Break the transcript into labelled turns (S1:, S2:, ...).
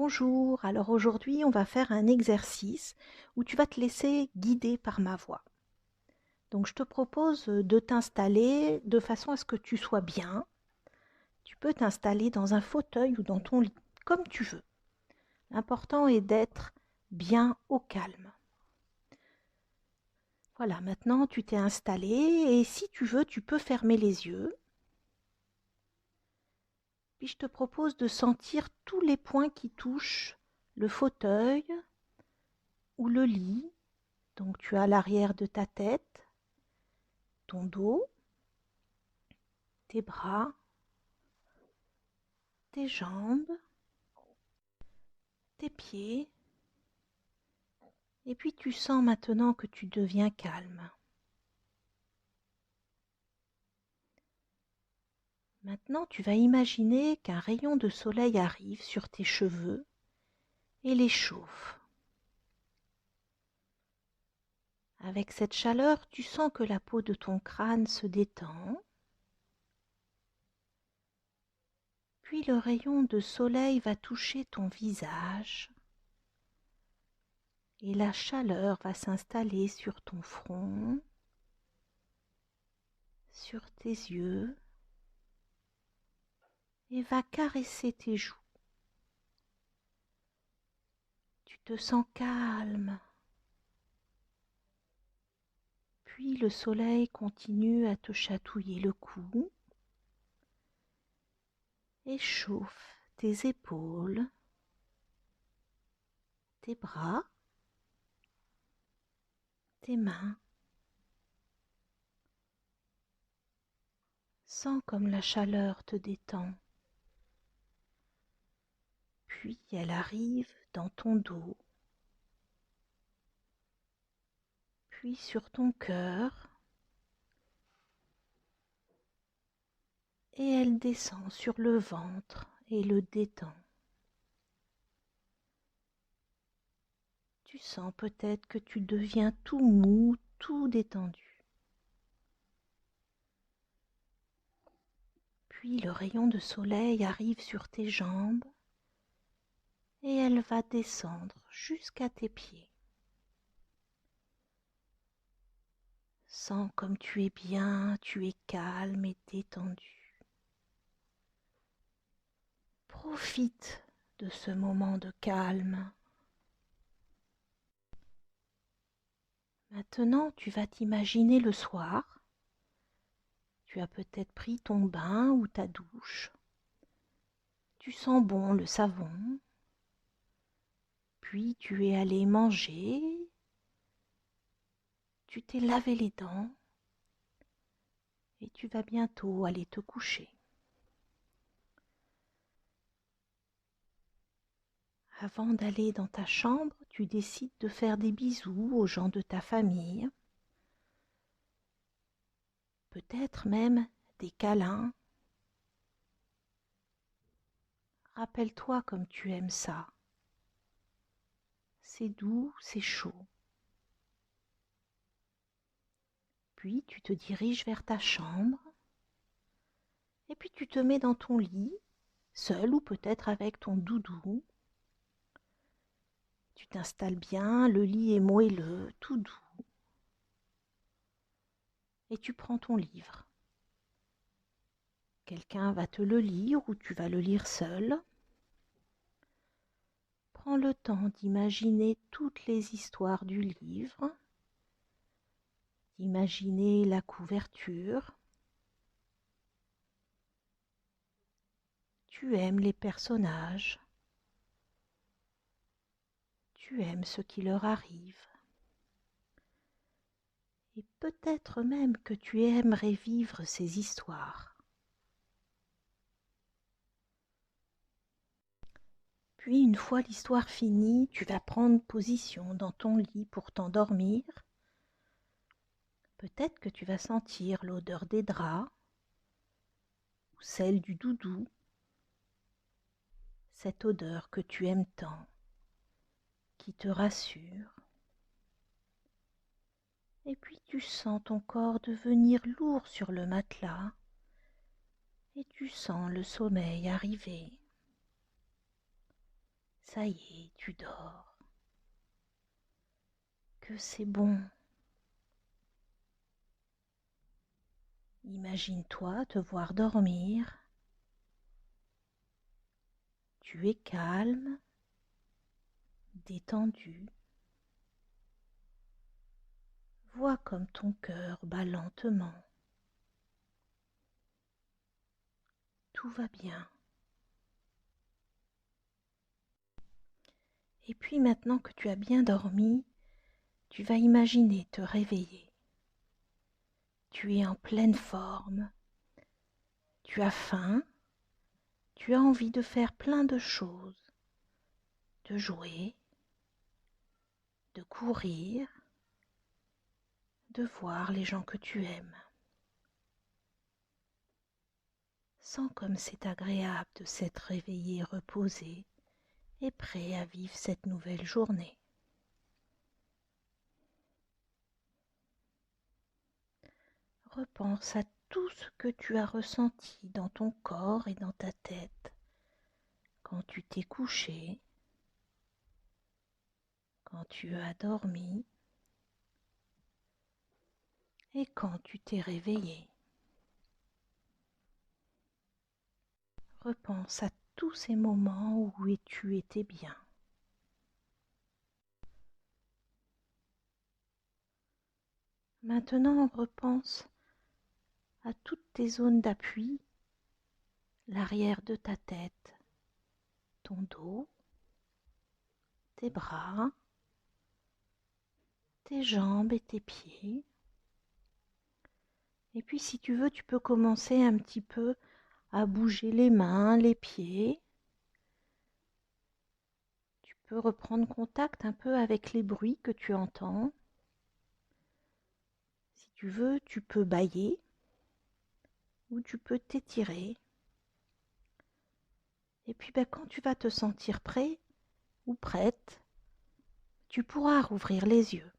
S1: Bonjour, alors aujourd'hui on va faire un exercice où tu vas te laisser guider par ma voix. Donc je te propose de t'installer de façon à ce que tu sois bien. Tu peux t'installer dans un fauteuil ou dans ton lit, comme tu veux. L'important est d'être bien au calme. Voilà, maintenant tu t'es installé et si tu veux, tu peux fermer les yeux. Puis je te propose de sentir tous les points qui touchent le fauteuil ou le lit. Donc tu as l'arrière de ta tête, ton dos, tes bras, tes jambes, tes pieds. Et puis tu sens maintenant que tu deviens calme. Maintenant tu vas imaginer qu'un rayon de soleil arrive sur tes cheveux et les chauffe. Avec cette chaleur, tu sens que la peau de ton crâne se détend. Puis le rayon de soleil va toucher ton visage et la chaleur va s'installer sur ton front, sur tes yeux et va caresser tes joues. Tu te sens calme. Puis le soleil continue à te chatouiller le cou et chauffe tes épaules, tes bras, tes mains. Sens comme la chaleur te détend. Puis elle arrive dans ton dos, puis sur ton cœur, et elle descend sur le ventre et le détend. Tu sens peut-être que tu deviens tout mou, tout détendu. Puis le rayon de soleil arrive sur tes jambes et elle va descendre jusqu'à tes pieds. Sens comme tu es bien, tu es calme et détendu. Profite de ce moment de calme. Maintenant, tu vas t'imaginer le soir. Tu as peut-être pris ton bain ou ta douche. Tu sens bon le savon. Puis tu es allé manger. Tu t'es lavé les dents. Et tu vas bientôt aller te coucher. Avant d'aller dans ta chambre, tu décides de faire des bisous aux gens de ta famille. Peut-être même des câlins. Rappelle-toi comme tu aimes ça. C'est doux, c'est chaud. Puis tu te diriges vers ta chambre et puis tu te mets dans ton lit, seul ou peut-être avec ton doudou. Tu t'installes bien, le lit est moelleux, tout doux. Et tu prends ton livre. Quelqu'un va te le lire ou tu vas le lire seul. Prends le temps d'imaginer toutes les histoires du livre, d'imaginer la couverture. Tu aimes les personnages. Tu aimes ce qui leur arrive. Et peut-être même que tu aimerais vivre ces histoires. Puis une fois l'histoire finie, tu vas prendre position dans ton lit pour t'endormir. Peut-être que tu vas sentir l'odeur des draps ou celle du doudou, cette odeur que tu aimes tant, qui te rassure. Et puis tu sens ton corps devenir lourd sur le matelas et tu sens le sommeil arriver. Ça y est, tu dors. Que c'est bon. Imagine-toi te voir dormir. Tu es calme, détendu. Vois comme ton cœur bat lentement. Tout va bien. Et puis maintenant que tu as bien dormi, tu vas imaginer te réveiller. Tu es en pleine forme. Tu as faim. Tu as envie de faire plein de choses. De jouer, de courir, de voir les gens que tu aimes. Sens comme c'est agréable de s'être réveillé, reposé et prêt à vivre cette nouvelle journée. Repense à tout ce que tu as ressenti dans ton corps et dans ta tête quand tu t'es couché, quand tu as dormi et quand tu t'es réveillé. Repense à tous ces moments où tu étais bien. Maintenant, repense à toutes tes zones d'appui, l'arrière de ta tête, ton dos, tes bras, tes jambes et tes pieds. Et puis si tu veux, tu peux commencer un petit peu à bouger les mains, les pieds. Tu peux reprendre contact un peu avec les bruits que tu entends. Si tu veux, tu peux bâiller ou tu peux t'étirer. Et puis quand tu vas te sentir prêt ou prête, tu pourras rouvrir les yeux.